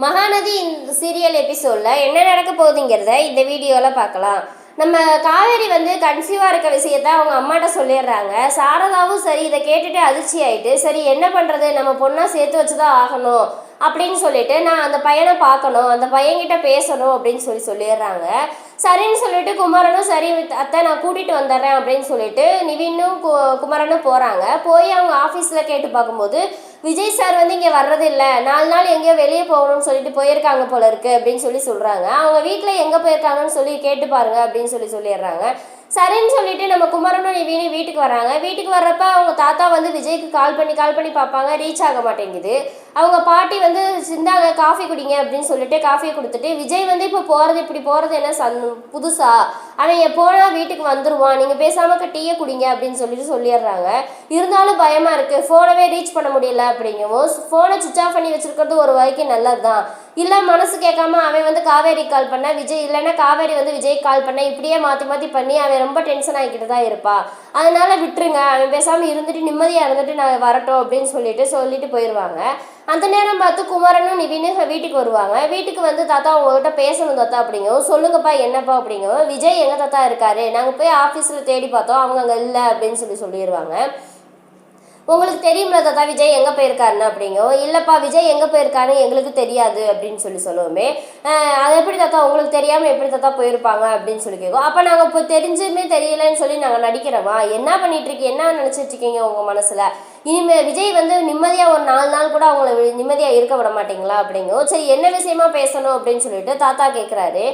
மகாநதி இந்த சீரியல் எபிசோடில் என்ன நடக்க போகுதுங்கிறத இந்த வீடியோவில் பார்க்கலாம். நம்ம காவேரி கன்சீவாக இருக்க விஷயத்த அவங்க அம்மாட்ட சொல்லிடுறாங்க. சாரதாவும் சரி இதை கேட்டுட்டு அதிர்ச்சி ஆகிட்டு, சரி என்ன பண்ணுறது, நம்ம பொண்ணாக சேர்த்து வச்சு தான் ஆகணும் அப்படின்னு சொல்லிட்டு, நான் அந்த பையனை பார்க்கணும், அந்த பையன்கிட்ட பேசணும் அப்படின்னு சொல்லிடுறாங்க. சரின்னு சொல்லிட்டு குமரனும் சரி அத்தை நான் கூட்டிகிட்டு வந்துடுறேன் அப்படின்னு சொல்லிட்டு நிவினும் குமரனும் போகிறாங்க. போய் அவங்க ஆஃபீஸில் கேட்டு பார்க்கும்போது, விஜய் சார் இங்கே வர்றது இல்லை, 4 நாள் எங்கேயோ வெளியே போகணும்னு சொல்லிட்டு போயிருக்காங்க போல இருக்கு அப்படின்னு சொல்கிறாங்க. அவங்க வீட்டில் எங்கே போயிருக்காங்கன்னு சொல்லி கேட்டு பாருங்க அப்படின்னு சொல்லிடுறாங்க. சரின்னு சொல்லிட்டு நம்ம குமரனும் நிவினும் வீட்டுக்கு வராங்க. வீட்டுக்கு வர்றப்ப அவங்க தாத்தா விஜய்க்கு கால் பண்ணி பார்ப்பாங்க, ரீச் ஆக மாட்டேங்குது. அவங்க பாட்டி சிந்தாங்க காஃபி குடிங்க அப்படின்னு சொல்லிட்டு காஃபியை கொடுத்துட்டு, விஜய் இப்போ போகிறது இப்படி போகிறது என்ன புதுசா, அவன் போனால் வீட்டுக்கு வந்துடுவான், நீங்கள் பேசாமல் டீயை குடிங்க அப்படின்னு சொல்லிடுறாங்க. இருந்தாலும் பயமாக இருக்குது, ஃபோனவே ரீச் பண்ண முடியல அப்படிங்கவும், ஃபோனை சுவிச் ஆஃப் பண்ணி வச்சுருக்கிறது ஒரு வரைக்கும் நல்லது தான். இல்லை மனசு கேட்காம அவன் காவேரி கால் பண்ண, விஜய் இல்லைன்னா காவேரி விஜய் கால் பண்ண, இப்படியே மாற்றி பண்ணி அவன் ரொம்ப டென்ஷன் ஆகிக்கிட்டு தான் இருப்பா. அதனால விட்டுருங்க, அவன் பேசாமல் இருந்துட்டு நிம்மதியாக இருந்துட்டு நான் வரட்டும் அப்படின்னு சொல்லிட்டு போயிடுவாங்க. அந்த நேரம் பார்த்து குமரனும் நிவினும் வீட்டுக்கு வருவாங்க. வீட்டுக்கு தாத்தா உங்கள்கிட்ட பேசணும் தாத்தா அப்படிங்கவும், சொல்லுங்கப்பா என்னப்பா அப்படிங்கவும், விஜய் எங்கள் தாத்தா இருக்காரு, நாங்கள் போய் ஆஃபீஸில் தேடி பார்த்தோம், அவங்க அங்கே இல்லை அப்படின்னு சொல்லிடுவாங்க. உங்களுக்கு தெரியுமில்ல தாத்தா விஜய் எங்கே போயிருக்காருன்னு அப்படிங்கவும், இல்லைப்பா விஜய் எங்கே போயிருக்காருன்னு எங்களுக்கு தெரியாது அப்படின்னு சொல்லுவோமே. அது எப்படி தாத்தா உங்களுக்கு தெரியாமல் எப்படி தாத்தா போயிருப்பாங்க அப்படின்னு கேட்கும். அப்போ நாங்கள் இப்போ தெரிஞ்சுமே தெரியலன்னு சொல்லி நாங்கள் நடிக்கிறோமா, என்ன பண்ணிகிட்ருக்கீங்க, என்ன நினச்சிட்ருக்கீங்க உங்கள் மனசில், இனிமேல் விஜய் நிம்மதியாக ஒரு 4 நாள் கூட அவங்கள நிம்மதியாக இருக்க விட மாட்டீங்களா அப்படிங்கவும், சரி என்ன விஷயமா பேசணும் அப்படின்னு சொல்லிட்டு தாத்தா கேட்குறாரு.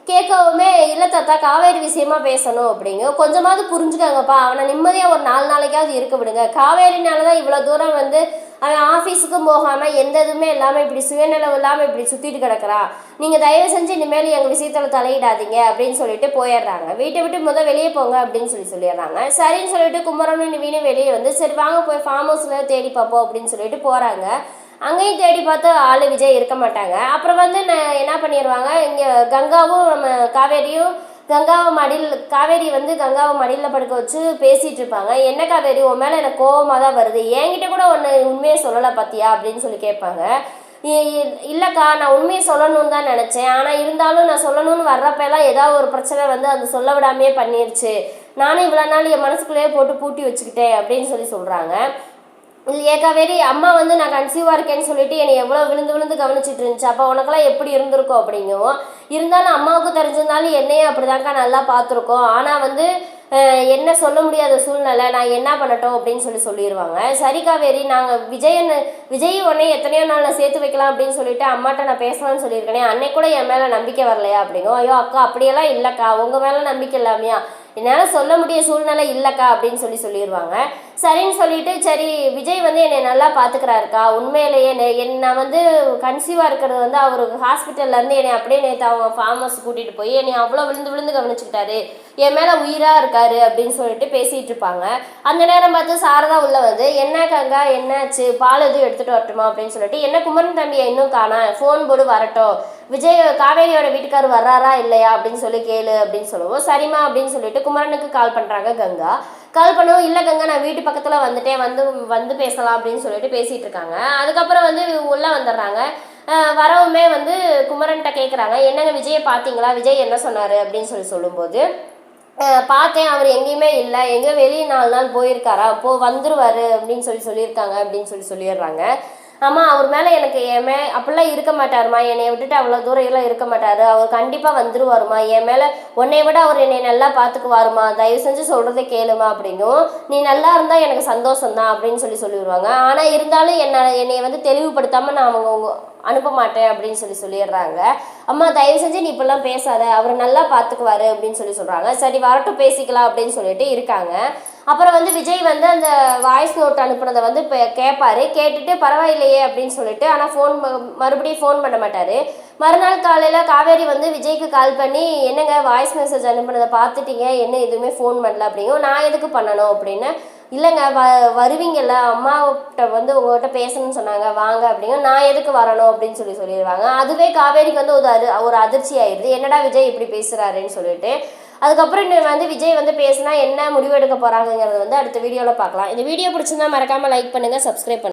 கேட்கவுமே, இல்லை தாத்தா காவேரி விஷயமா பேசணும் அப்படிங்க, கொஞ்சமாவது புரிஞ்சுக்காங்கப்பா, அவனை நிம்மதியாக ஒரு 4 நாளைக்காவது இருக்க விடுங்க, காவேரினால தான் இவ்வளோ தூரம் அவன் ஆஃபீஸுக்கும் போகாமல் எந்த இதுவுமே இல்லாமல் இப்படி சுயநலம் இல்லாமல் இப்படி சுற்றிட்டு கிடக்கிறான், நீங்கள் தயவு செஞ்சு இனிமேல் எங்கள் விஷயத்தில் தலையிடாதீங்க அப்படின்னு சொல்லிட்டு போயிடுறாங்க. வீட்டை விட்டு வெளியே போங்க அப்படின்னு சொல்லிடுறாங்க. சரின்னு சொல்லிட்டு குமரனும் நிவினும் வெளியே சரி வாங்க போய் ஃபார்ம் ஹவுஸில் தேடி பார்ப்போம் அப்படின்னு சொல்லிட்டு போகிறாங்க. அங்கேயும் தேடி பார்த்து ஆள் விஜய் இருக்க மாட்டாங்க. அப்புறம் என்ன பண்ணிடுவாங்க, இங்கே கங்காவும் நம்ம காவேரியும் காவேரி கங்காவை மடியில் படுக்க வச்சு பேசிகிட்டு இருப்பாங்க. என்ன காவேரி உன் மேலே எனக்கு கோவமாக தான் வருது, என்கிட்ட கூட ஒன்று உண்மையை சொல்லலை பார்த்தியா அப்படின்னு கேட்பாங்க. இல்லைக்கா நான் உண்மையை சொல்லணும்னு தான் நினச்சேன், ஆனால் இருந்தாலும் நான் சொல்லணும்னு வர்றப்பெல்லாம் ஏதாவது ஒரு பிரச்சனை அது சொல்ல விடாமையே பண்ணிருச்சு, நானும் இவ்வளோ நாள் என் மனசுக்குள்ளேயே போட்டு பூட்டி வச்சுக்கிட்டேன் அப்படின்னு சொல்கிறாங்க. இல்லையே காவேரி, அம்மா நான் கன்சீவாக இருக்கேன்னு சொல்லிட்டு என்னை எவ்வளோ விழுந்து கவனிச்சிட்டு இருந்துச்சு, அப்போ உனக்கெல்லாம் எப்படி இருந்திருக்கும் அப்படிங்கவும், இருந்தாலும் அம்மாவுக்கு தெரிஞ்சிருந்தாலும் என்னையும் அப்படிதான்க்கா நல்லா பார்த்துருக்கோம், ஆனால் என்ன சொல்ல முடியாத சூழ்நிலை, நான் என்ன பண்ணட்டும் அப்படின்னு சொல்லிடுவாங்க. சரி காவேரி, நாங்கள் விஜய் உடனே எத்தனையோ நாள் நான் சேர்த்து வைக்கலாம் அப்படின்னு சொல்லிட்டு அம்மாட்ட நான் பேசலாம்னு சொல்லியிருக்கேனே, அன்னைக்கு கூட என் மேலே நம்பிக்கை வரலையா அப்படிங்கும். ஐயோ அக்கா அப்படியெல்லாம் இல்லைக்கா, உங்கள் மேலே நம்பிக்கை இல்லாமையா, என்னால் சொல்ல முடிய சூழ்நிலை இல்லைக்கா அப்படின்னு சொல்லிடுவாங்க. சரின்னு சொல்லிட்டு, சரி விஜய் என்னை நல்லா பார்த்துக்கிறாருக்கா, உண்மையிலேயே நான் கன்சீவாக இருக்கிறது அவர் ஹாஸ்பிட்டல்லேருந்து என்னை அப்படியே நேற்று அவங்க ஃபார்ம் ஹவுஸ் கூட்டிகிட்டு போய் என்னை அவ்வளோ விழுந்து கவனிச்சுக்கிட்டாரு, என் மேலே உயிராக இருக்காரு அப்படின்னு சொல்லிட்டு பேசிகிட்டு இருப்பாங்க. அந்த நேரம் பார்த்து சாரதா உள்ள என்ன கங்கா என்னாச்சு, பால் எதுவும் எடுத்துகிட்டு வரட்டுமா அப்படின்னு சொல்லிட்டு, என்ன குமரன் தம்பியை இன்னும் காணா, ஃபோன் போடு வரட்டும், விஜய் காவேரியோட வீட்டுக்காரர் வர்றாரா இல்லையா அப்படின்னு கேளு அப்படின்னு சொல்லுவோம். சரிம்மா அப்படின்னு சொல்லிட்டு குமரனுக்கு கால் பண்ணுறாங்க கங்கா. கால் பண்ணவும், இல்லை கங்கா நான் வீட்டு பக்கத்தில் வந்துட்டேன், வந்து பேசலாம் அப்படின்னு சொல்லிட்டு பேசிகிட்டு இருக்காங்க. அதுக்கப்புறம் உள்ளே வந்துடுறாங்க. வரவுமே குமரன்கிட்ட கேட்குறாங்க, என்னங்க விஜயை பார்த்தீங்களா, விஜய் என்ன சொன்னார் அப்படின்னு சொல்லும்போது, பார்த்தேன், அவர் எங்கேயுமே இல்லை, எங்கேயோ வெளியே 4 நாள் போயிருக்காரா, வந்துருவார் அப்படின்னு சொல்லியிருக்காங்க அப்படின்னு சொல்லிடுறாங்க. ஆமாம், அவர் மேலே எனக்கு அப்படிலாம் இருக்க மாட்டாருமா, என்னை விட்டுட்டு அவ்வளோ தூரம் எல்லாம் இருக்க மாட்டார், அவர் கண்டிப்பாக வந்துருவாருமா, என் மேலே உன்னை விட அவர் என்னை நல்லா பார்த்துக்குவாருமா, தயவு செஞ்சு சொல்கிறத கேளுமா அப்படிங்கும். நீ நல்லா இருந்தால் எனக்கு சந்தோஷம்தான் அப்படின்னு சொல்லிடுவாங்க. ஆனால் இருந்தாலும் என்னை தெளிவுபடுத்தாமல் நான் அவங்க அனுப்ப மாட்டேன் அப்படின்னு சொல்லிடுறாங்க. அம்மா தயவு செஞ்சு நீ இப்பெல்லாம் பேசாத, அவர் நல்லா பார்த்துக்குவாரு அப்படின்னு சொல்கிறாங்க. சரி வரட்டும் பேசிக்கலாம் அப்படின்னு சொல்லிட்டு இருக்காங்க. அப்புறம் விஜய் அந்த வாய்ஸ் நோட் அனுப்புனதை இப்போ கேட்பாரு. கேட்டுட்டு பரவாயில்லையே அப்படின்னு சொல்லிட்டு, ஆனால் மறுபடியும் ஃபோன் பண்ண மாட்டார். மறுநாள் காலையில் காவேரி விஜய்க்கு கால் பண்ணி, என்னங்க வாய்ஸ் மெசேஜ் அனுப்புனதை பார்த்துட்டீங்க, என்ன எதுவுமே ஃபோன் பண்ணல அப்படிங்கும். நான் எதுக்கு பண்ணணும் அப்படின்னு, இல்லைங்க வருவீங்கல்ல, அம்மாவிட்ட உங்கள்கிட்ட பேசணும்னு சொன்னாங்க வாங்க அப்படிங்க, நான் எதுக்கு வரணும் அப்படின்னு சொல்லிடுவாங்க. அதுவே காவேரிக்கு ஒரு அதிர்ச்சி ஆயிடுது, என்னடா விஜய் இப்படி பேசுகிறாருன்னு சொல்லிட்டு. அதுக்கப்புறம் விஜய் பேசினா என்ன முடிவு எடுக்க போகிறாங்கிறத அடுத்த வீடியோவில் பார்க்கலாம். இந்த வீடியோ பிடிச்சிருந்தா மறக்காமல் லைக் பண்ணுங்கள், சப்ஸ்கிரைப் பண்ணுங்கள்.